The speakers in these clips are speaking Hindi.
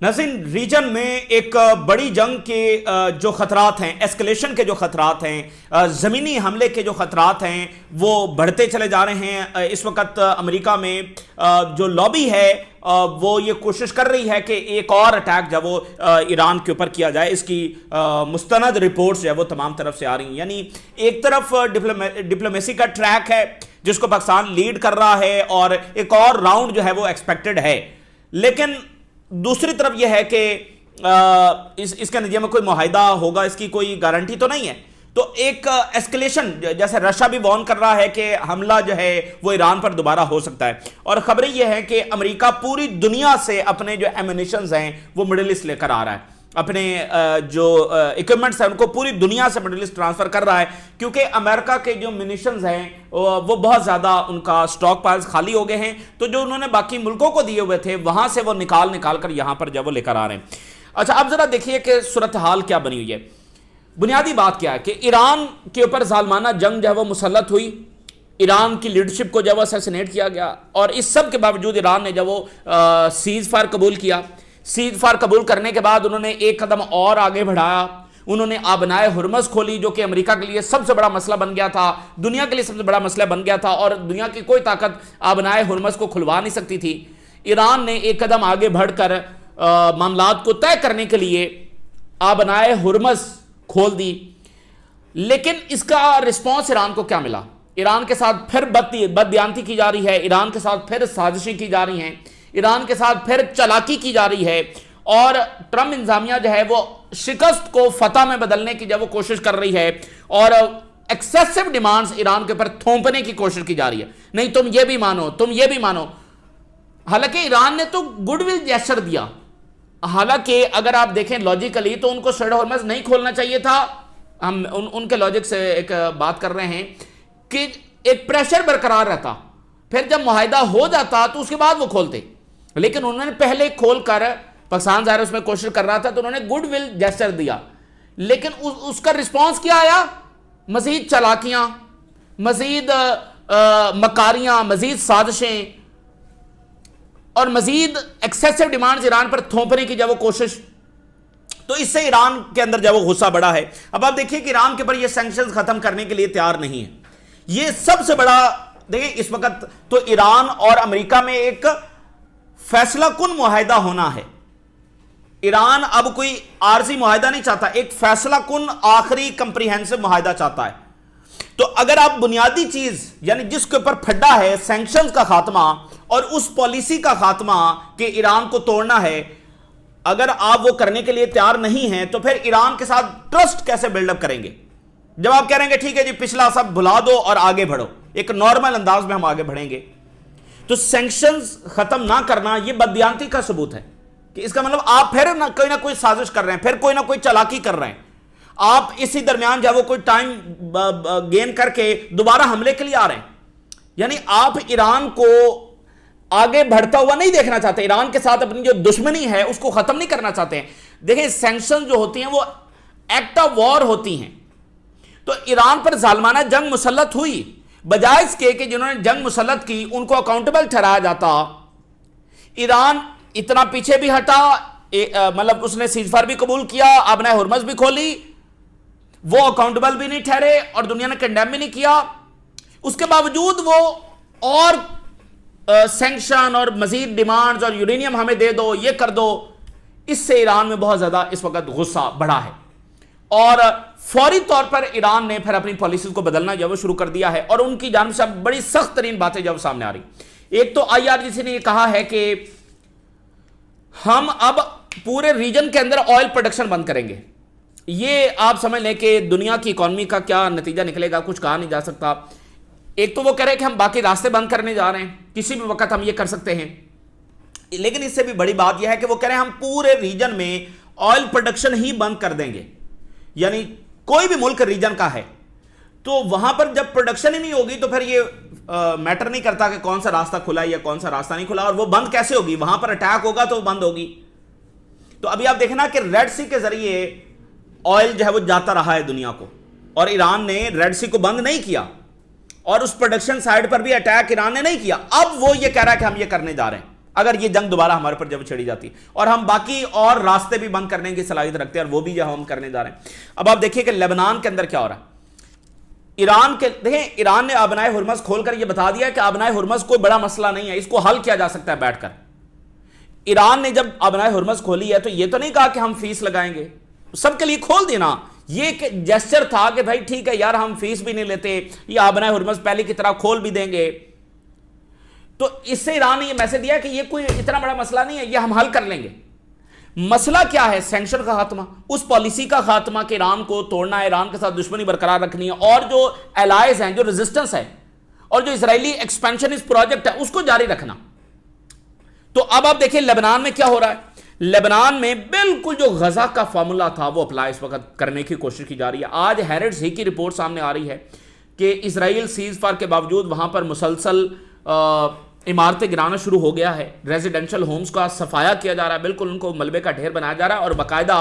नाज़रीन, रीजन में एक बड़ी जंग के जो खतरात हैं, एस्केलेशन के जो खतरात हैं, ज़मीनी हमले के जो खतरात हैं वो बढ़ते चले जा रहे हैं। इस वक्त अमेरिका में जो लॉबी है वो ये कोशिश कर रही है कि एक और अटैक जब वो ईरान के ऊपर किया जाए। इसकी मुस्तनद रिपोर्ट्स जो है वो तमाम तरफ से आ रही हैं। यानी एक तरफ डिप्लोमेसी का ट्रैक है जिसको पाकिस्तान लीड कर रहा है और एक और राउंड जो है वो एक्सपेक्टेड है, लेकिन दूसरी तरफ यह है कि इसके नतीजे में कोई मुआहिदा होगा, इसकी कोई गारंटी तो नहीं है। तो एक एस्केलेशन, जैसे रशिया भी वार्न कर रहा है कि हमला जो है वो ईरान पर दोबारा हो सकता है, और खबरें यह है कि अमेरिका पूरी दुनिया से अपने जो एम्युनिशंस हैं वो मिडिल ईस्ट लेकर आ रहा है, अपने जो इक्विपमेंट्स हैं उनको पूरी दुनिया से मिडिल ईस्ट ट्रांसफर कर रहा है, क्योंकि अमेरिका के जो म्यूनिशंस हैं वो बहुत ज़्यादा उनका स्टॉक पाइल्स खाली हो गए हैं। तो जो उन्होंने बाकी मुल्कों को दिए हुए थे वहाँ से वो निकाल कर यहाँ पर जब वो लेकर आ रहे हैं। अच्छा, अब ज़रा देखिए कि सूरत हाल क्या बनी हुई है। बुनियादी बात क्या है कि ईरान के ऊपर जालमाना जंग जो है वो मुसल्लत हुई, ईरान की लीडरशिप को जब असैसिनेट किया गया, और इस सब के बावजूद ईरान ने जब वो सीज फायर कबूल किया, सीज फायर कबूल करने के बाद उन्होंने एक कदम और आगे बढ़ाया। उन्होंने आबनाए हुर्मस खोली, जो कि अमेरिका के लिए सबसे बड़ा मसला बन गया था, दुनिया के लिए सबसे बड़ा मसला बन गया था, और दुनिया की कोई ताकत आबनाए हुर्मस को खुलवा नहीं सकती थी। ईरान ने एक कदम आगे बढ़कर मामलात को तय करने के लिए आबनाए हुर्मस खोल दी। लेकिन इसका रिस्पॉन्स ईरान को क्या मिला? ईरान के साथ फिर बददियानती की जा रही है, ईरान के साथ फिर साजिशें की जा रही हैं, ईरान के साथ फिर चालाकी की जा रही है, और ट्रंप इंतजामिया जो है वो शिकस्त को फतह में बदलने की जब वो कोशिश कर रही है, और एक्सेसिव डिमांड्स ईरान के ऊपर थोपने की कोशिश की जा रही है। नहीं, तुम ये भी मानो, तुम ये भी मानो। हालांकि ईरान ने तो गुडविल जेस्चर दिया। हालांकि अगर आप देखें लॉजिकली तो उनको स्ट्रेट ऑफ हॉर्मज़ नहीं खोलना चाहिए था। हम उनके लॉजिक से एक बात कर रहे हैं कि एक प्रेशर बरकरार रहता, फिर जब मुआहिदा हो जाता तो उसके बाद वो खोलते, लेकिन उन्होंने पहले खोलकर, पाकिस्तान ज़ाहिर उसमें कोशिश कर रहा था तो उन्होंने गुडविल जेस्चर दिया, लेकिन उसका रिस्पांस क्या आया? मजीद चालाकियां, मजीद मकारियां, मजीद साजिशें और मजीद एक्सेसिव डिमांड्स ईरान पर थोपने की जब वो कोशिश। तो इससे ईरान के अंदर जब वो गुस्सा बढ़ा है। अब आप देखिए कि ईरान के ऊपर ये सैंक्शंस खत्म करने के लिए तैयार नहीं है। ये सबसे बड़ा, देखिए इस वक्त तो ईरान और अमेरिका में एक फैसला कुन मुआहिदा होना है। ईरान अब कोई आरजी मुआहिदा नहीं चाहता, एक फैसला कुन आखिरी कंप्रीहेंसिव मुआहिदा चाहता है। तो अगर आप बुनियादी चीज, यानी जिसके ऊपर फड्डा है, सैंक्शंस का खात्मा और उस पॉलिसी का खात्मा कि ईरान को तोड़ना है, अगर आप वो करने के लिए तैयार नहीं हैं तो फिर ईरान के साथ ट्रस्ट कैसे बिल्डअप करेंगे? जब आप कहेंगे ठीक है जी पिछला सब भुला दो और आगे बढ़ो, एक नॉर्मल अंदाज में हम आगे बढ़ेंगे, तो सैंक्शंस खत्म ना करना यह बददियानती का सबूत है कि इसका मतलब आप फिर ना कोई साजिश कर रहे हैं, फिर कोई ना कोई चालाकी कर रहे हैं। आप इसी दरमियान जब वो कोई टाइम गेन करके दोबारा हमले के लिए आ रहे हैं। यानी आप ईरान को आगे बढ़ता हुआ नहीं देखना चाहते, ईरान के साथ अपनी जो दुश्मनी है उसको खत्म नहीं करना चाहते हैं। देखिए सैंक्शन जो होती हैं वो एक्ट ऑफ वॉर होती हैं। तो ईरान पर जालमाना जंग मुसल्लत हुई, बजाय इसके कि जिन्होंने जंग मुसल्लत की उनको अकाउंटेबल ठहराया जाता। ईरान इतना पीछे भी हटा, मतलब उसने सीजफायर भी कबूल किया, आबनाए हुर्मज़ भी खोली, वो अकाउंटेबल भी नहीं ठहरे और दुनिया ने कंडेम भी नहीं किया। उसके बावजूद वो और सैंक्शन और मजीद डिमांड्स और यूरेनियम हमें दे दो, ये कर दो। इससे ईरान में बहुत ज्यादा इस वक्त गुस्सा बढ़ा है और फौरी तौर पर ईरान ने फिर अपनी पॉलिसी को बदलना जब शुरू कर दिया है और उनकी जानिब से बड़ी सख्त तरीन बातें जब सामने आ रही। एक तो IRGC ने यह कहा है कि हम अब पूरे रीजन के अंदर ऑयल प्रोडक्शन बंद करेंगे। ये आप समझ लें कि दुनिया की इकॉनमी का क्या नतीजा निकलेगा, कुछ कहा नहीं जा सकता। एक तो वो कह रहे हैं कि हम बाकी रास्ते बंद करने जा रहे हैं, किसी भी वक्त हम ये कर सकते हैं, लेकिन इससे भी बड़ी बात यह है कि वो कह रहे हैं हम पूरे रीजन में ऑयल प्रोडक्शन ही बंद कर देंगे। यानी कोई भी मुल्क रीजन का है तो वहां पर जब प्रोडक्शन ही नहीं होगी तो फिर ये मैटर नहीं करता कि कौन सा रास्ता खुला या कौन सा रास्ता नहीं खुला, और वो बंद कैसे होगी? वहां पर अटैक होगा तो बंद होगी। तो अभी आप देखना कि रेड सी के जरिए ऑयल जो है वो जाता रहा है दुनिया को, और ईरान ने रेड सी को बंद नहीं किया और उस प्रोडक्शन साइड पर भी अटैक ईरान ने नहीं किया। अब वो ये कह रहा है कि हम ये करने जा रहे हैं। अगर ये जंग दोबारा हमारे ऊपर जब छेड़ी जाती है, और हम बाकी और रास्ते भी बंद करने की सलाहियत रखते हैं, और वो भी जो हम करने जा रहे हैं। अब आप देखिए कि लेबनान के अंदर क्या हो रहा है। ईरान के देखें, ईरान ने आबनाए हुर्मस खोलकर यह बता दिया कि आबनाए हुर्मस कोई बड़ा मसला नहीं है, इसको हल किया जा सकता है बैठकर। ईरान ने जब आबनाए हुर्मस खोली है तो यह तो नहीं कहा कि हम फीस लगाएंगे, सबके लिए खोल देना। ये एक जेस्चर था कि भाई ठीक है यार, हम फीस भी नहीं लेते, ये आबनाए हुर्मस पहले की तरह खोल भी देंगे। तो इससे ईरान ने यह मैसेज दिया कि ये कोई इतना बड़ा मसला नहीं है, ये हम हल कर लेंगे। मसला क्या है? सैंक्शन का खात्मा, उस पॉलिसी का खात्मा कि ईरान को तोड़ना है, ईरान के साथ दुश्मनी बरकरार रखनी है, और जो एलाइज हैं, जो रेजिस्टेंस है, और जो इजरायली एक्सपेंशन इस प्रोजेक्ट है, उसको जारी रखना। तो अब आप देखिए लेबनान में क्या हो रहा है। लेबनान में बिल्कुल जो गजा का फॉर्मूला था वो अप्लाई इस वक्त करने की कोशिश की जा रही है। आज हैरेड्स ही की रिपोर्ट सामने आ रही है कि इजराइल सीज फायर के बावजूद वहां पर मुसलसल इमारतें गिराना शुरू हो गया है, रेजिडेंशियल होम्स का सफाया किया जा रहा है, बिल्कुल उनको मलबे का ढेर बनाया जा रहा है, और बाकायदा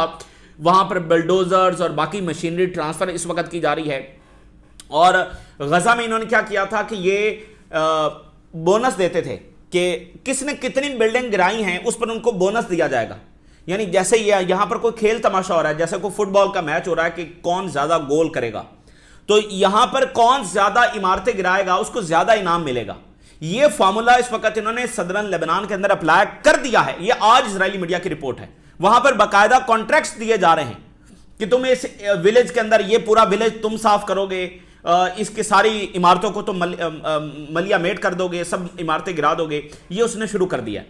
वहां पर बुलडोजर्स और बाकी मशीनरी ट्रांसफर इस वक्त की जा रही है। और गजा में इन्होंने क्या किया था कि ये बोनस देते थे कि किसने कितनी बिल्डिंग गिराई हैं उस पर उनको बोनस दिया जाएगा। यानी जैसे ये यहां पर कोई खेल तमाशा हो रहा है, जैसे कोई फुटबॉल का मैच हो रहा है कि कौन ज्यादा गोल करेगा, तो यहां पर कौन ज्यादा इमारतें गिराएगा उसको ज्यादा इनाम मिलेगा। यह फॉर्मूला इस वक्त इन्होंने सदरन लेबनान के अंदर अप्लाई कर दिया है। यह आज इजरायली मीडिया की रिपोर्ट है। वहां पर बाकायदा कॉन्ट्रैक्ट्स दिए जा रहे हैं कि तुम इस विलेज के अंदर ये पूरा विलेज तुम साफ करोगे, इसकी सारी इमारतों को तुम मलिया मेट कर दोगे, सब इमारतें गिरा दोगे। ये उसने शुरू कर दिया।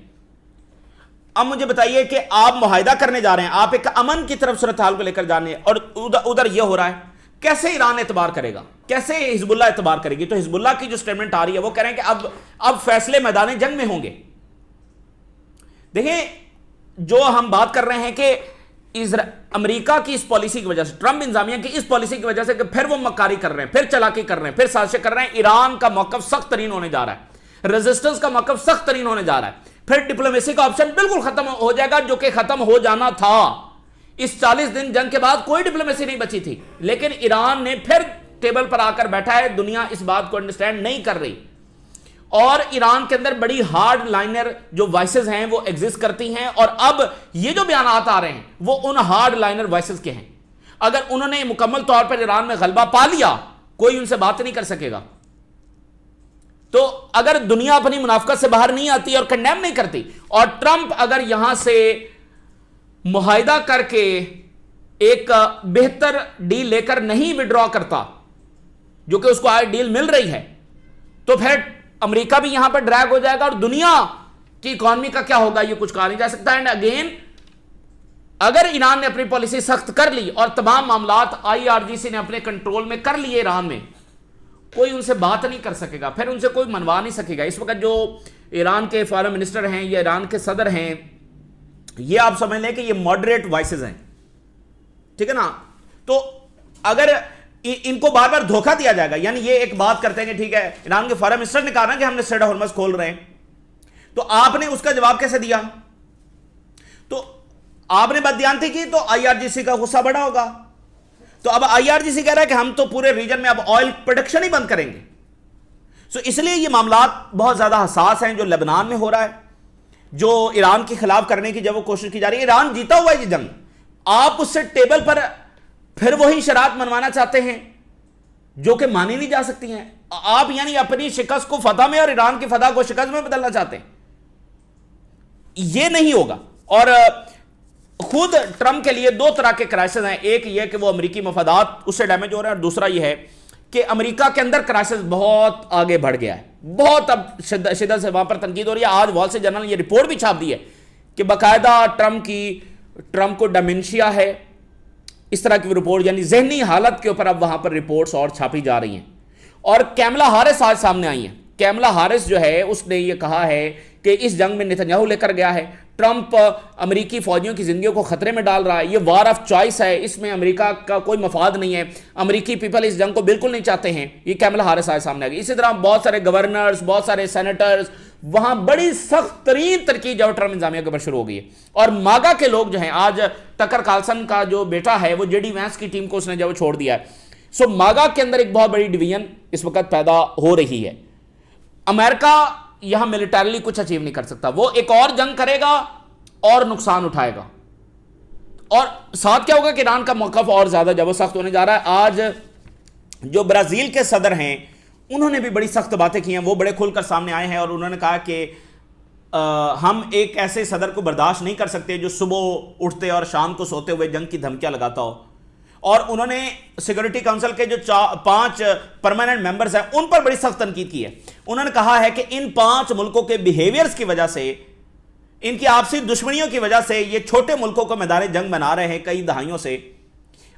अब मुझे बताइए कि आप मुआहिदा करने जा रहे हैं, आप एक अमन की तरफ सूरत हाल को लेकर जा रहे हैं, और उधर यह हो रहा है। कैसे ईरान एतबार करेगा, कैसे हिजबुल्लाह एतबार करेगी? तो हिजबुल्लाह की जो स्टेटमेंट आ रही है वो कह रहे हैं कि अब फैसले मैदान जंग में होंगे। देखिए, जो हम बात कर रहे हैं कि अमेरिका की इस पॉलिसी की वजह से, ट्रंप इंतजामिया की इस पॉलिसी की वजह से कि फिर वो मक्कारी कर रहे हैं, फिर चालाकी कर रहे हैं, फिर साजिशें कर रहे हैं, ईरान का मौकफ सख्त तरीन होने जा रहा है, रेजिस्टेंस का मौकफ सख्त तरीन होने जा रहा है। फिर डिप्लोमेसी का ऑप्शन बिल्कुल खत्म हो जाएगा, जो कि खत्म हो जाना था। इस 40 दिन जंग के बाद कोई डिप्लोमेसी नहीं बची थी, लेकिन ईरान ने फिर टेबल पर आकर बैठा है। दुनिया इस बात को अंडरस्टैंड नहीं कर रही, और ईरान के अंदर बड़ी हार्ड लाइनर जो वॉइसेस हैं वो एग्जिस्ट करती हैं। और अब ये जो बयान आ रहे हैं वो उन हार्ड लाइनर वॉइसेस के हैं। अगर उन्होंने मुकम्मल तौर पर ईरान में गलबा पा लिया, कोई उनसे बात नहीं कर सकेगा। तो अगर दुनिया अपनी मुनाफकत से बाहर नहीं आती और कंडेम नहीं करती, और ट्रंप अगर यहां से मुआहिदा करके एक बेहतर डील लेकर नहीं विड्रॉ करता, जो कि उसको आज डील मिल रही है, तो फिर अमेरिका भी यहां पर ड्रैग हो जाएगा, और दुनिया की इकॉनमी का क्या होगा ये कुछ कहा नहीं जा सकता। एंड अगेन, अगर ईरान ने अपनी पॉलिसी सख्त कर ली और तमाम मामलात IRGC ने अपने कंट्रोल में कर लिए ईरान में, कोई उनसे बात नहीं कर सकेगा, फिर उनसे कोई मनवा नहीं सकेगा। इस वक्त जो ईरान के फॉरेन मिनिस्टर हैं या ईरान के सदर हैं, ये आप समझ लें कि ये मॉडरेट वॉइसेस हैं, ठीक है ना। तो अगर इनको बार बार धोखा दिया जाएगा, यानी ये एक बात करते हैं कि ठीक है, ईरान के फॉरेन मिनिस्टर ने कहा ना कि हमने स्ट्रेट ऑफ हॉर्मज़ खोल रहे हैं, तो आपने उसका जवाब कैसे दिया? तो आपने बददियानती की तो IRGC का गुस्सा बढ़ा होगा। तो अब IRGC कह रहा है कि हम तो पूरे रीजन में अब ऑयल प्रोडक्शन ही बंद करेंगे। सो इसलिए ये मामलात बहुत ज्यादा हसास हैं जो लेबनान में हो रहा है, जो ईरान के खिलाफ करने की जब वो कोशिश की जा रही है। ईरान जीता हुआ है ये जंग, आप उससे टेबल पर फिर वही शरात मनवाना चाहते हैं जो कि मानी नहीं जा सकती हैं। आप यानी अपनी शिकस्त को फतह में और ईरान की फतह को शिकस्त में बदलना चाहते हैं, ये नहीं होगा। और खुद ट्रंप के लिए दो तरह के क्राइसिस हैं, एक ये कि वो अमेरिकी मफादात उससे डैमेज हो रहे हैं, और दूसरा ये है कि अमेरिका के अंदर क्राइसिस बहुत आगे बढ़ गया है, बहुत अब शिद्दत से वहां पर तनकीद हो रही है। आज वॉल स्ट्रीट जर्नल ये रिपोर्ट भी छाप दी है कि बाकायदा ट्रंप को डिमेंशिया है, इस तरह की रिपोर्ट, यानी जहनी हालत के ऊपर अब वहां पर रिपोर्ट्स और छापी जा रही हैं। और कैमला हारिस आज सामने आई हैं। कैमला हारिस जो है उसने ये कहा है कि इस जंग में नेतन्याहू लेकर गया है, ट्रंप अमेरिकी फौजियों की जिंदगी को खतरे में डाल रहा है, ये वार ऑफ चॉइस है, इसमें अमेरिका का कोई मफाद नहीं है, अमेरिकी पीपल इस जंग को बिल्कुल नहीं चाहते हैं। ये कैमला हारिस आज सामने आ गई। इसी तरह बहुत सारे गवर्नर्स, बहुत सारे सेनेटर्स, वहां बड़ी सख्त तरीन तरकीब जो ट्रंप इंतजामिया के ऊपर शुरू हो गई है। और मागा के लोग जो हैं, आज टकर कार्लसन का जो बेटा है वो JD वैंस की टीम को उसने जब छोड़ दिया है। सो मागा के अंदर एक बहुत बड़ी डिवीजन इस वक्त पैदा हो रही है। अमेरिका यहां मिलिटरीली कुछ अचीव नहीं कर सकता। वो एक और जंग करेगा और नुकसान उठाएगा, और साथ क्या होगा कि ईरान का मौक़िफ़ और ज्यादा जबरदस्त होने जा रहा है। आज जो ब्राजील के सदर हैं उन्होंने भी बड़ी सख्त बातें की हैं, वो बड़े खुलकर सामने आए हैं और उन्होंने कहा कि हम एक ऐसे सदर को बर्दाश्त नहीं कर सकते जो सुबह उठते और शाम को सोते हुए जंग की धमकियां लगाता हो। और उन्होंने सिक्योरिटी काउंसिल के जो 5 परमानेंट मेंबर्स हैं उन पर बड़ी सख्त तनकीद की है। उन्होंने कहा है कि इन 5 मुल्कों के बिहेवियर्स की वजह से, इनकी आपसी दुश्मनियों की वजह से ये छोटे मुल्कों को मैदान जंग बना रहे हैं कई दहाइयों से।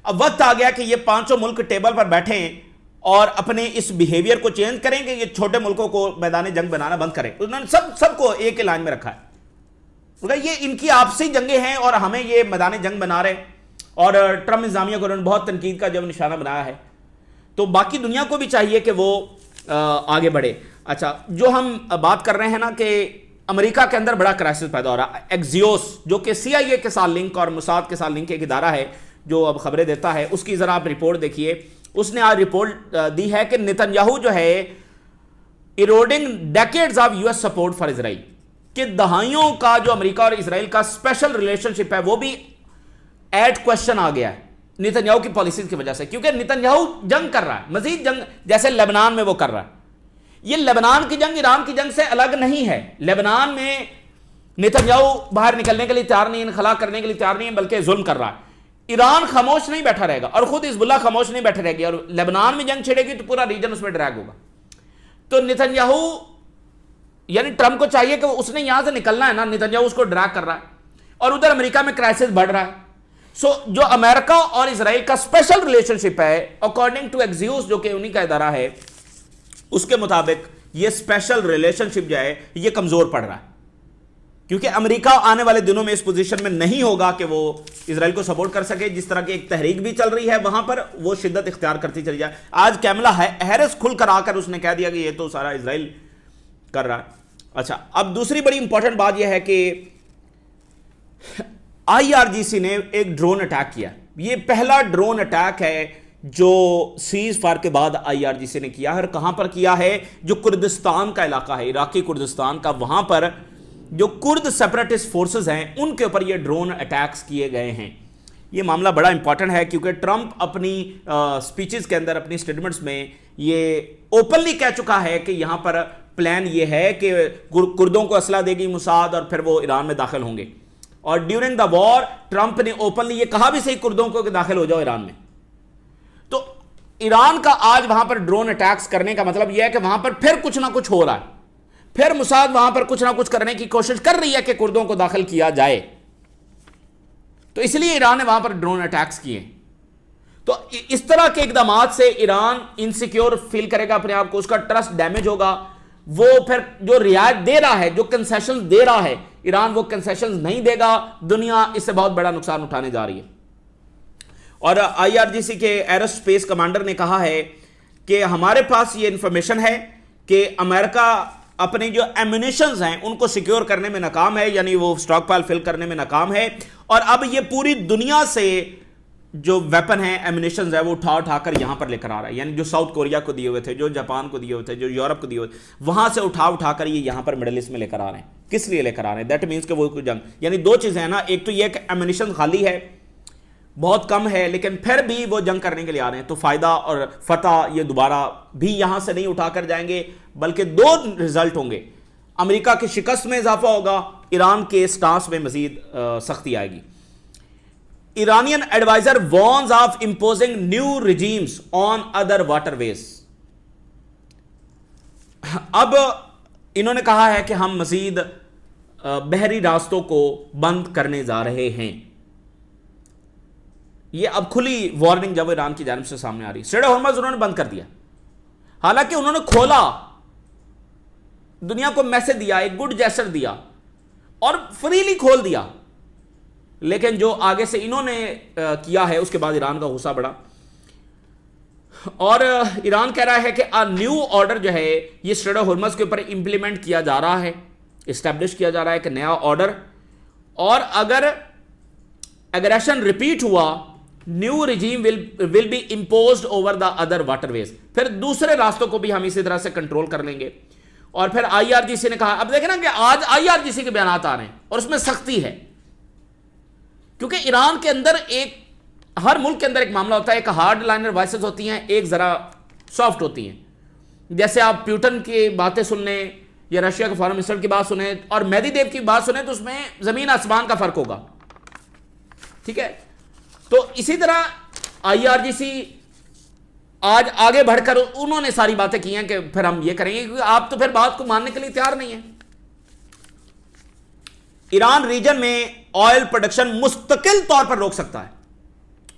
अब वक्त आ गया कि ये 5 मुल्क टेबल पर बैठें और अपने इस बिहेवियर को चेंज करेंगे, ये छोटे मुल्कों को मैदान जंग बनाना बंद करें। उन्होंने सबको एक लाइन में रखा है। ये इनकी आपसी जंगें हैं और हमें ये मैदान जंग बना रहे। और ट्रंप इंतजामिया को उन्होंने बहुत तनकीद का जब निशाना बनाया है, तो बाकी दुनिया को भी चाहिए कि वो आगे बढ़े। अच्छा, जो हम बात कर रहे हैं ना कि अमेरिका के अंदर बड़ा क्राइसिस पैदा हो रहा है। एक्सियोस जो कि CIA के साथ लिंक और मोसाद के साथ लिंक एक इदारा है जो अब खबरें देता है, उसकी जरा आप रिपोर्ट देखिए। उसने आज रिपोर्ट दी है कि नेतन्याहू जो है eroding decades of US support for Israel, कि दहाइयों का जो अमेरिका और इजराइल का स्पेशल रिलेशनशिप है वो भी एट क्वेश्चन आ गया है नेतन्याहू की पॉलिसीज की वजह से। क्योंकि नेतन्याहू जंग कर रहा है, मजीद जंग, जैसे लेबनान में वो कर रहा है। ये लेबनान की जंग ईरान की जंग से अलग नहीं है। लेबनान में नेतन्याहू बाहर निकलने के लिए तैयार नहीं है, इनखला करने के लिए तैयार नहीं है, बल्कि जुल्म कर रहा है। ईरान खामोश नहीं बैठा रहेगा और खुद हिजबुल्लाह खामोश नहीं बैठे रहेगी, और लेबनान में जंग छिड़ेगी तो पूरा रीजन उसमें ड्रैग होगा। तो नेतन्याहू यानी ट्रंप को चाहिए कि उसने यहां से निकलना है ना, नेतन्याहू उसको ड्रैग कर रहा है और उधर अमेरिका में क्राइसिस बढ़ रहा है। जो अमेरिका और इजराइल का स्पेशल रिलेशनशिप है, अकॉर्डिंग टू एक्सियोस जो कि उन्हीं का इदारा है, उसके मुताबिक ये स्पेशल रिलेशनशिप जो है ये कमजोर पड़ रहा है। क्योंकि अमेरिका आने वाले दिनों में इस पोजीशन में नहीं होगा कि वो इजराइल को सपोर्ट कर सके। जिस तरह की एक तहरीक भी चल रही है वहां पर, वो शिद्दत इख्तियार करती चली जाए। आज कैमला हैरिस खुलकर आकर उसने कह दिया कि ये तो सारा इजराइल कर रहा है। अच्छा, अब दूसरी बड़ी इंपॉर्टेंट बात यह है कि IRGC ने एक ड्रोन अटैक किया। ये पहला ड्रोन अटैक है जो सीज फायर के बाद IRGC ने किया है। और कहां पर किया है? जो कुर्दिस्तान का इलाका है, इराकी कुर्दिस्तान का, वहां पर जो कुर्द सेपरेटिस्ट फोर्सेस हैं उनके ऊपर ये ड्रोन अटैक्स किए गए हैं। ये मामला बड़ा इंपॉर्टेंट है क्योंकि ट्रंप अपनी स्पीचेस के अंदर, अपनी स्टेटमेंट्स में ये ओपनली कह चुका है कि यहां पर प्लान ये है कि कुर्दों को असला देगी मोसाद और फिर वो ईरान में दाखिल होंगे। और ड्यूरिंग द वॉर ट्रंप ने ओपनली ये कहा भी सही कुर्दों को कि दाखिल हो जाओ ईरान में। तो ईरान का आज वहां पर ड्रोन अटैक्स करने का मतलब यह है कि वहां पर फिर कुछ ना कुछ हो रहा है, फिर मोसाद वहां पर कुछ ना कुछ करने की कोशिश कर रही है कि कुर्दों को दाखिल किया जाए। तो इसलिए ईरान ने वहां पर ड्रोन अटैक्स किए। तो इस तरह के इकदाम से ईरान इनसिक्योर फील करेगा अपने आप को, उसका ट्रस्ट डैमेज होगा। वो फिर जो रियायत दे रहा है, जो कंसेशन दे रहा है ईरान, वो कंसेशन नहीं देगा। दुनिया इससे बहुत बड़ा नुकसान उठाने जा रही है। और IRGC के एरोस्पेस कमांडर ने कहा है कि हमारे पास ये इंफॉर्मेशन है कि अमेरिका अपने जो एम्यूनिशंस हैं उनको सिक्योर करने में नाकाम है, यानी वो स्टॉक पाइल फिल करने में नाकाम है। और अब ये पूरी दुनिया से जो वेपन है, एम्यूनिशंस है, वो उठा कर यहां पर लेकर आ रहा है। यानी जो साउथ कोरिया को दिए हुए थे, जो जापान को दिए हुए थे, जो यूरोप को दिए हुए थे, वहां से उठा कर ये यहां पर मिडिल ईस्ट में लेकर आ रहे हैं। किस लिए लेकर आ रहे हैं? दैट मीन्स कि वो जंग, यानी दो चीजें हैं ना, एक तो ये कि एम्यूनिशन खाली है, बहुत कम है, लेकिन फिर भी वो जंग करने के लिए आ रहे हैं। तो फायदा और फतह ये दोबारा भी यहां से नहीं उठाकर जाएंगे, बल्कि 2 रिजल्ट होंगे। अमेरिका की शिकस्त में इजाफा होगा, ईरान के स्टांस में मजीद सख्ती आएगी। Iranian advisor warns of imposing new regimes on other waterways. अब इन्होंने कहा है कि हम मजीद बहरी रास्तों को बंद करने जा रहे हैं। यह अब खुली वार्निंग जब ईरान की जानिब से सामने आ रही। स्ट्रेट ऑफ हॉर्मुज़ उन्होंने बंद कर दिया, हालांकि उन्होंने खोला, दुनिया को मैसेज दिया, एक गुड जेस्चर दिया और फ्रीली खोल दिया। लेकिन जो आगे से इन्होंने किया है उसके बाद ईरान का गुस्सा बढ़ा और ईरान कह रहा है कि न्यू ऑर्डर जो है ये स्ट्रेट ऑफ हॉर्मुज़ के ऊपर इंप्लीमेंट किया जा रहा है, इस्टेब्लिश किया जा रहा है कि नया ऑर्डर, और अगर एग्रेशन रिपीट हुआ, new regime will be imposed over the other waterways. फिर दूसरे रास्तों को भी हम इसी तरह से कंट्रोल कर लेंगे। और फिर आईआरजीसी ने कहा, अब देखें ना कि आज आईआरजीसी के बयान आ रहे हैं और उसमें सख्ती है, क्योंकि ईरान के अंदर एक, हर मुल्क के अंदर एक मामला होता है, एक हार्ड लाइनर वॉइसेस होती हैं, एक जरा सॉफ्ट होती हैं। जैसे आप प्यूटन की बातें सुन लें या रशिया के फॉरेन मिनिस्टर की बात सुने और मेदवेदेव की बात सुने तो उसमें जमीन आसमान का फर्क होगा, ठीक है। तो इसी तरह आईआरजीसी आज आगे बढ़कर उन्होंने सारी बातें की हैं कि फिर हम ये करेंगे, क्योंकि आप तो फिर बात को मानने के लिए तैयार नहीं है। ईरान रीजन में ऑयल प्रोडक्शन मुस्तकिल तौर पर रोक सकता है।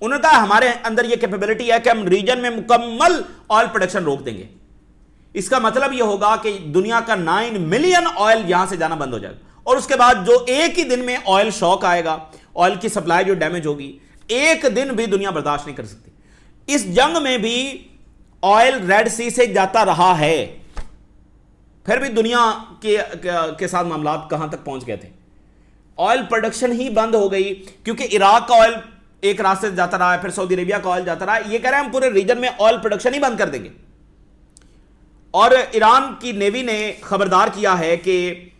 उन्होंने कहा हमारे अंदर यह कैपेबिलिटी है कि हम रीजन में मुकम्मल ऑयल प्रोडक्शन रोक देंगे। इसका मतलब यह होगा कि दुनिया का 9 मिलियन ऑयल यहां से जाना बंद हो जाएगा, और उसके बाद जो एक ही दिन में ऑयल शॉक आएगा, ऑयल की सप्लाई जो डैमेज होगी, एक दिन भी दुनिया बर्दाश्त नहीं कर सकती। इस जंग में भी ऑयल रेड सी से जाता रहा है, फिर भी दुनिया के साथ मामला कहां तक पहुंच गए थे। ऑयल प्रोडक्शन ही बंद हो गई, क्योंकि इराक का ऑयल एक रास्ते से जाता रहा है, फिर सऊदी अरेबिया का ऑयल जाता रहा है। ये कह रहे हैं हम पूरे रीजन में ऑयल प्रोडक्शन ही बंद कर देंगे। और ईरान की नेवी ने खबरदार किया है कि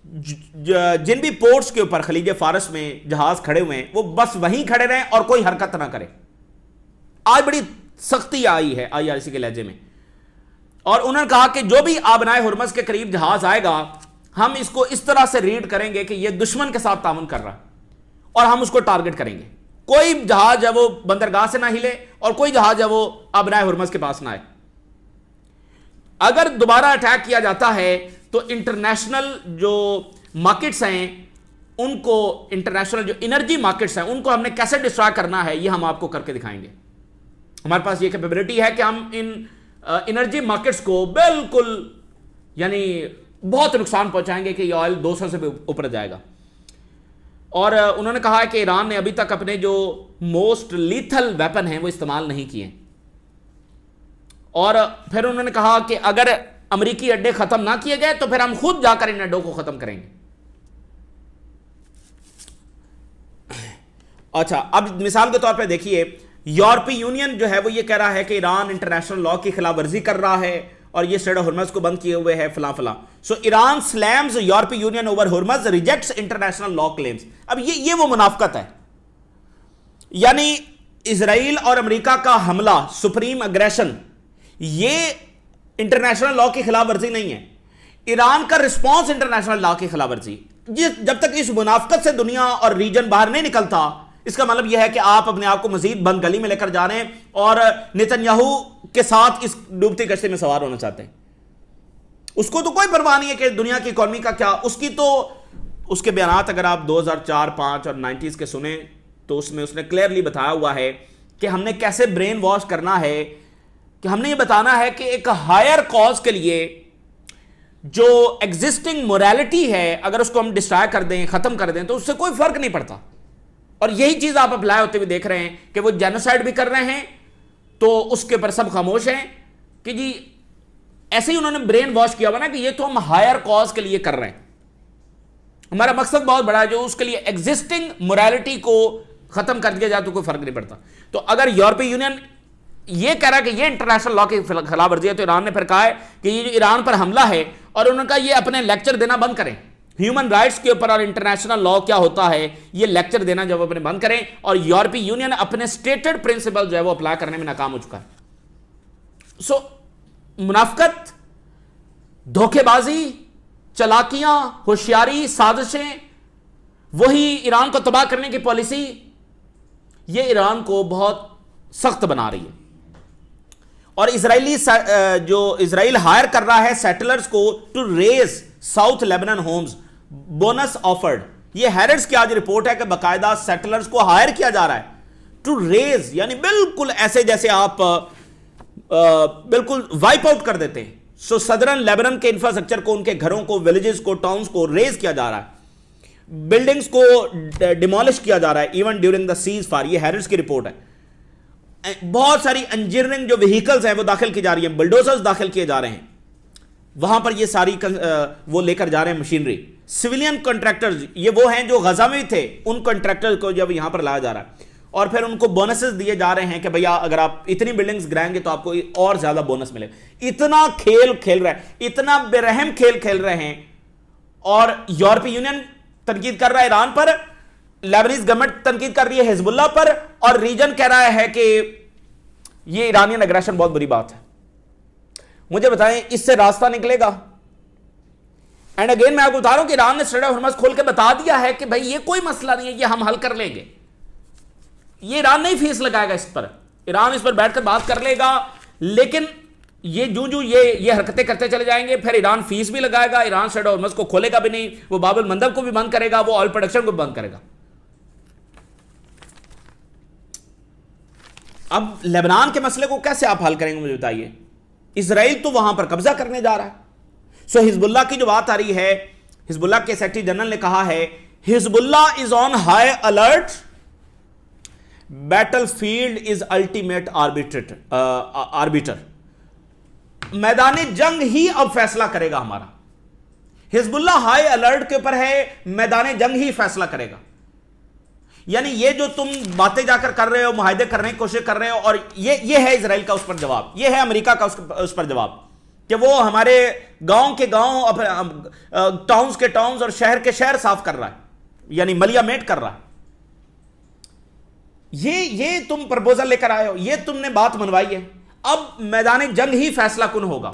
जिन भी पोर्ट्स के ऊपर खलीज फारस में जहाज खड़े हुए हैं वो बस वहीं खड़े रहें और कोई हरकत ना करें। आज बड़ी सख्ती आई है आईआरसी के लहजे में, और उन्होंने कहा कि जो भी आबनाए हुर्मस के करीब जहाज आएगा, हम इसको इस तरह से रीड करेंगे कि यह दुश्मन के साथ ताउन कर रहा है और हम उसको टारगेट करेंगे। कोई जहाज है वो बंदरगाह से ना हिले और कोई जहाज है वो आबनाए हुर्मस के पास ना आए। अगर दोबारा अटैक किया जाता है तो इंटरनेशनल जो मार्केट्स हैं उनको, इंटरनेशनल जो एनर्जी मार्केट्स हैं उनको हमने कैसे डिस्ट्रॉय करना है, ये हम आपको करके दिखाएंगे। हमारे पास ये कैपेबिलिटी है कि हम इन एनर्जी मार्केट्स को बिल्कुल यानी बहुत नुकसान पहुंचाएंगे कि ये ऑयल 200 से भी ऊपर जाएगा। और उन्होंने कहा है कि ईरान ने अभी तक अपने जो मोस्ट लीथल वेपन हैं वो इस्तेमाल नहीं किए। और फिर उन्होंने कहा कि अगर अमेरिकी अड्डे खत्म ना किए गए तो फिर हम खुद जाकर इन अड्डों को खत्म करेंगे। अच्छा, अब मिसाल के तौर पे देखिए, यूरोपीय यूनियन जो है वो ये कह रहा है कि ईरान इंटरनेशनल लॉ की खिलाफ वर्जी कर रहा है और ये स्ट्रेट ऑफ हुर्मुज़ को बंद किए हुए है, फला फला। So Iran slams European Union over Hormuz, rejects international law claims. अब ये वो मुनाफकत है, यानी इजराइल और अमेरिका का हमला, सुप्रीम अग्रेशन, ये इंटरनेशनल लॉ की खिलाफ वर्जी नहीं है। ईरान का रिस्पॉन्स इंटरनेशनल लॉ की खिलाफ वर्जी। जब तक इस मुनाफकत से दुनिया और रीजन बाहर नहीं निकलता, इसका मतलब यह है कि आप अपने आप को मजीद बंद गली में लेकर जा रहे हैं और नेतन्याहू के साथ इस डूबती कश्ती में सवार होना चाहते हैं। उसको तो कोई परवाह नहीं है कि दुनिया की इकॉनमी का क्या, उसकी तो उसके बयानात अगर आप 2004, 5 और 90s के सुने तो उसमें उसने क्लियरली बताया हुआ है कि हमने कैसे ब्रेन वॉश करना है, कि हमने ये बताना है कि एक हायर कॉज के लिए जो एग्जिस्टिंग मोरालिटी है अगर उसको हम डिस्ट्रॉय कर दें, खत्म कर दें, तो उससे कोई फर्क नहीं पड़ता। और यही चीज आप अप्लाई होते हुए देख रहे हैं कि वो जेनोसाइड भी कर रहे हैं तो उसके ऊपर सब खामोश हैं कि जी ऐसे ही उन्होंने ब्रेन वॉश किया हुआ ना कि ये तो हम हायर कॉज के लिए कर रहे हैं, हमारा मकसद बहुत बड़ा है, जो उसके लिए एग्जिस्टिंग मोरालिटी को खत्म कर दिया जाए तो कोई फर्क नहीं पड़ता। तो अगर यूरोपीय यूनियन ये कह रहा है कि ये इंटरनेशनल लॉ की खिलाफ वर्जी है, तो ईरान ने फिर कहा है कि ये जो ईरान पर हमला है, और उन्होंने कहा ये अपने लेक्चर देना बंद करें ह्यूमन राइट्स के ऊपर और इंटरनेशनल लॉ क्या होता है, ये लेक्चर देना जब अपने बंद करें, और यूरोपीय यूनियन अपने स्टेटेड प्रिंसिपल जो है वो अप्लाई करने में नाकाम हो चुका है। सो मुनाफकत, धोखेबाजी, चालाकियां, होशियारी, साजिशें, वही ईरान को तबाह करने की पॉलिसी, ये ईरान को बहुत सख्त बना रही है। और जो इजराइल हायर कर रहा है सेटलर्स को to raise south Lebanon homes, bonus offered. ये हैरिट्स की आज रिपोर्ट है कि बाकायदा सेटलर्स को हायर किया जा रहा है टू रेज, यानी बिल्कुल ऐसे जैसे आप बिल्कुल वाइप आउट कर देते हैं। सो सदर्न लेबनान के इंफ्रास्ट्रक्चर को, उनके घरों को, विलेजेस को, टाउन्स को रेज किया जा रहा है, बिल्डिंग्स को डिमोलिश किया जा रहा है even during the cease fire. ये हैरिट्स की रिपोर्ट है। बहुत सारी इंजीनियरिंग जो व्हीकल्स हैं वो दाखिल की जा रही हैं, बुलडोजर्स दाखिल किए जा रहे हैं, वहां पर ये सारी वो लेकर जा रहे हैं मशीनरी। सिविलियन कॉन्ट्रैक्टर्स ये वो हैं जो गजा में थे, उन कॉन्ट्रैक्टर्स को जब यहां पर लाया जा रहा है। और फिर उनको बोनसेस दिए जा रहे हैं कि भैया अगर आप इतनी बिल्डिंग्स गिराएंगे तो आपको और ज्यादा बोनस मिलेगा। इतना खेल खेल रहे हैं, इतना बेरहम खेल खेल रहे हैं। और यूरोपीय यूनियन तनकीद कर रहा है ईरान पर, लेबनीज गवर्नमेंट तनकीद कर रही है हिजबुल्लाह पर, और रीजन कह रहा है कि यह ईरानियन अग्रेशन बहुत बुरी बात है। मुझे बताएं इससे रास्ता निकलेगा? एंड अगेन मैं आपको बता रहा हूं कि ईरान ने स्ट्रेट ऑफ हॉर्मज़ खोल के बता दिया है कि भाई ये कोई मसला नहीं है, ये हम हल कर लेंगे। ये ईरान नहीं फीस लगाएगा इस पर, ईरान इस पर बैठकर बात कर लेगा। लेकिन ये जो ये हरकतें करते चले जाएंगे, फिर ईरान फीस भी लगाएगा, ईरान स्ट्रेट ऑफ हॉर्मज़ को खोलेगा भी नहीं, वो बाबुल मंदब को भी बंद करेगा, वो ऑयल प्रोडक्शन को बंद करेगा। अब लेबनान के मसले को कैसे आप हल करेंगे मुझे बताइए? इजराइल तो वहां पर कब्जा करने जा रहा है। सो हिजबुल्लाह की जो बात आ रही है, हिजबुल्लाह के सेक्रेटरी जनरल ने कहा है Hezbollah is on high alert, battlefield is ultimate arbiter. मैदानी जंग ही अब फैसला करेगा हमारा। हिजबुल्लाह हाई अलर्ट के ऊपर है, मैदानी जंग ही फैसला करेगा। यानी ये जो तुम बातें जाकर कर रहे हो, मुआहदे करने की कोशिश कर रहे हो, और ये है इजराइल का उस पर जवाब, ये है अमेरिका का उस पर जवाब कि वो हमारे गांव के गांव, टाउन्स के टाउन्स और शहर के शहर साफ कर रहा है, यानी मलियामेट कर रहा है। ये तुम प्रपोजल लेकर आए हो, ये तुमने बात मनवाई है। अब मैदानी जंग ही फैसला कुन होगा।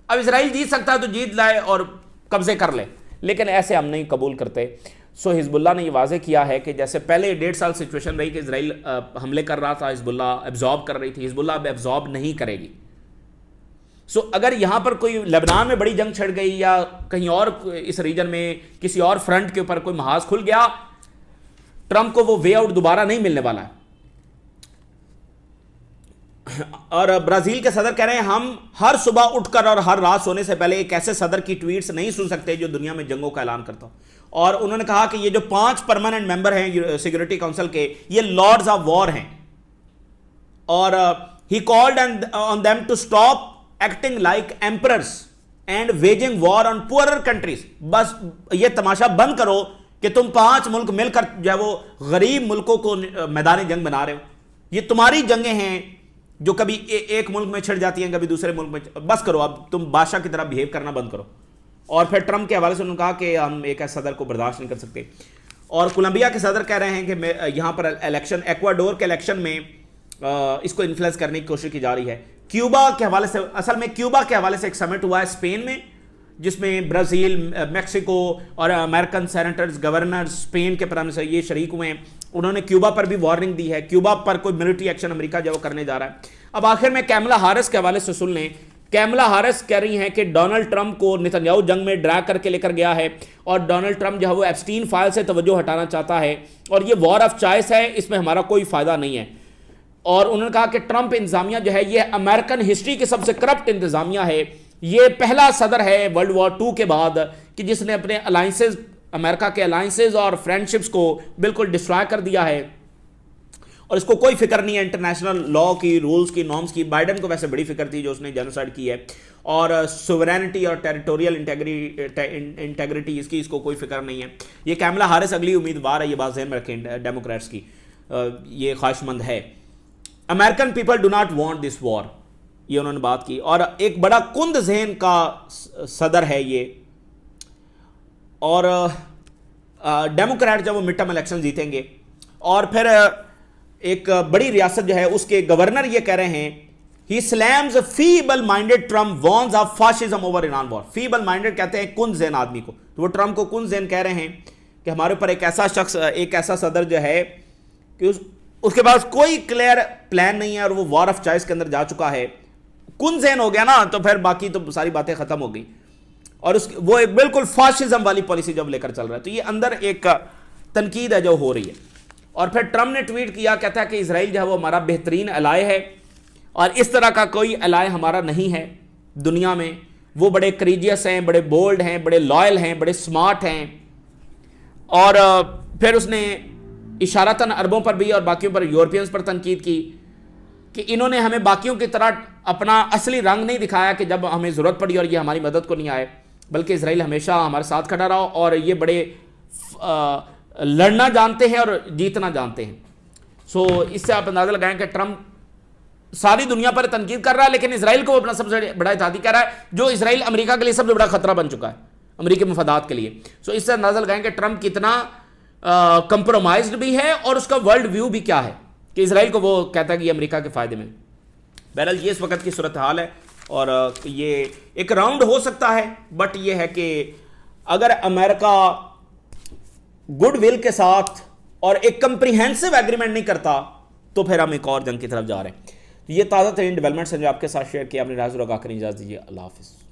अब इजराइल जीत सकता है तो जीत लाए और कब्जे कर ले, लेकिन ऐसे हम नहीं कबूल करते। सो हिजबुल्लाह ने यह वाजे किया है कि जैसे पहले 1.5 साल सिचुएशन रही कि इजराइल हमले कर रहा था, हिजबुल्लाह एब्जॉर्ब कर रही थी, हिजबुल्लाह अब एब्जॉर्ब नहीं करेगी। सो अगर यहां पर कोई लेबनान में बड़ी जंग छिड़ गई या कहीं और इस रीजन में किसी और फ्रंट के ऊपर कोई महाज खुल गया, ट्रंप को वो वे आउट दोबारा नहीं मिलने वाला है। और ब्राजील के सदर कह रहे हैं हम हर सुबह उठकर और हर रात सोने से पहले एक ऐसे सदर की ट्वीट्स नहीं सुन सकते जो दुनिया में जंगों का ऐलान करता हो। और उन्होंने कहा कि ये जो 5 परमानेंट मेंबर हैं सिक्योरिटी काउंसिल के, ये लॉर्ड्स ऑफ वॉर हैं, और he called on them to stop acting like emperors and waging war on poorer countries. बस ये तमाशा बंद करो कि तुम 5 मुल्क मिलकर जो है वो गरीब मुल्कों को मैदानी जंग बना रहे हो। ये तुम्हारी जंगें हैं जो कभी एक मुल्क में छिड़ जाती हैं, कभी दूसरे मुल्क में। बस करो, अब तुम बादशाह की तरह बिहेव करना बंद करो। और फिर ट्रंप के हवाले से उन्होंने कहा कि हम एक ऐसे सदर को बर्दाश्त नहीं कर सकते। और कोलंबिया के सदर कह रहे हैं कि यहाँ पर इलेक्शन, एक्वाडोर के इलेक्शन में इसको इन्फ्लुएंस करने की कोशिश की जा रही है। क्यूबा के हवाले से, असल में क्यूबा के हवाले से एक समिट हुआ है स्पेन में, जिसमें ब्राज़ील, मैक्सिको और अमेरिकन सेनेटर्स, गवर्नर्स, स्पेन के प्राइम मिनिस्टर ये शरीक हुए हैं। उन्होंने क्यूबा पर भी वार्निंग दी है, क्यूबा पर कोई मिलिट्री एक्शन अमेरिका जो करने जा रहा है। अब आखिर में कैमला हारिस के हवाले से सुन लें। कैमला हारिस कह रही हैं कि डोनाल्ड ट्रंप को नेतन्याहू जंग में ड्रैग करके लेकर गया है, और डोनाल्ड ट्रंप जो है वो एप्स्टीन फाइल से तवज्जो हटाना चाहता है, और ये वॉर ऑफ चॉइस है, इसमें हमारा कोई फ़ायदा नहीं है। और उन्होंने कहा कि ट्रंप इंतजामिया जो है ये अमेरिकन हिस्ट्री की सबसे करप्ट इंतजामिया है। ये पहला सदर है वर्ल्ड वॉर 2 के बाद कि जिसने अपने अलाइंसेज, अमेरिका के अलाइंसेज और फ्रेंडशिप्स को बिल्कुल डिस्ट्रॉय कर दिया है, और इसको कोई फिक्र नहीं है इंटरनेशनल लॉ की, रूल्स की, नॉर्म्स की। बाइडन को वैसे बड़ी फिक्र थी जो उसने जेनोसाइड की है, और सोवरेनिटी और टेरिटोरियल इंटेग्रिटी इसको कोई फिक्र नहीं है। ये कैमला हारिस अगली उम्मीदवार है, ये बात ज़हन में रखें डेमोक्रेट्स की, ये ख्वाहिशमंद है। American people do not want this war, ये उन्होंने बात की। और एक बड़ा कुंद ज़हन का सदर है ये, और डेमोक्रेट जब वो मिड टर्म इलेक्शन जीतेंगे, और फिर एक बड़ी रियासत जो है उसके गवर्नर ये कह रहे हैं he slams feeble minded Trump warns of fascism over Iran war. Feeble minded कहते हैं कुंद ज़हन आदमी को, तो वो ट्रम्प को कुंद ज़हन कह रहे हैं कि हमारे ऊपर एक ऐसा शख्स, एक ऐसा सदर जो है कि उसके पास कोई क्लियर प्लान नहीं है, और वो वॉर ऑफ चॉइस के अंदर जा चुका है। कुंद ज़हन हो गया ना, तो फिर बाकी तो सारी बातें खत्म हो गई, और वो एक बिल्कुल फाशिज्म वाली पॉलिसी जब लेकर चल रहा है। तो ये अंदर एक तनकीद है जो हो रही है। और फिर ट्रंप ने ट्वीट किया, कहता है कि इजराइल जो है वो हमारा बेहतरीन अलाय है, और इस तरह का कोई अलाय हमारा नहीं है दुनिया में। वो बड़े करीजियस हैं, बड़े बोल्ड हैं, बड़े लॉयल हैं, बड़े स्मार्ट हैं। और फिर उसने इशारतन अरबों पर भी और बाकियों पर, यूरोपियंस पर तनकीद की कि इन्होंने हमें बाकियों की तरह अपना असली रंग नहीं दिखाया कि जब हमें ज़रूरत पड़ी और ये हमारी मदद को नहीं आए, बल्कि इजराइल हमेशा हमारे साथ खड़ा रहा, और ये बड़े लड़ना जानते हैं और जीतना जानते हैं। सो इससे आप अंदाजा लगाएं कि ट्रंप सारी दुनिया पर तनकीद कर रहा है, लेकिन इसराइल को अपना सबसे बड़ा इत्तेहादी कह रहा है, जो इसराइल अमेरिका के लिए सबसे बड़ा खतरा बन चुका है, अमेरिकी मफादात के लिए। सो इससे अंदाजा लगाएं कि ट्रंप कितना कंप्रोमाइज्ड भी है और उसका वर्ल्ड व्यू भी क्या है, कि इसराइल को वो कहता है कि अमेरिका के फायदे में। बहरहाल ये इस वक्त की सूरत हाल है, और ये एक राउंड हो सकता है, बट ये है कि अगर अमेरिका गुडविल के साथ और एक कंप्रीहेंसिव एग्रीमेंट नहीं करता तो फिर हम एक और जंग की तरफ जा रहे हैं। तो ये ताज़ा तरीन डेवलपमेंट्स हैं जो आपके साथ शेयर किया। अपनी राज़ रखा करें, इजाज़त दीजिए, अल्लाह हाफ़िज़।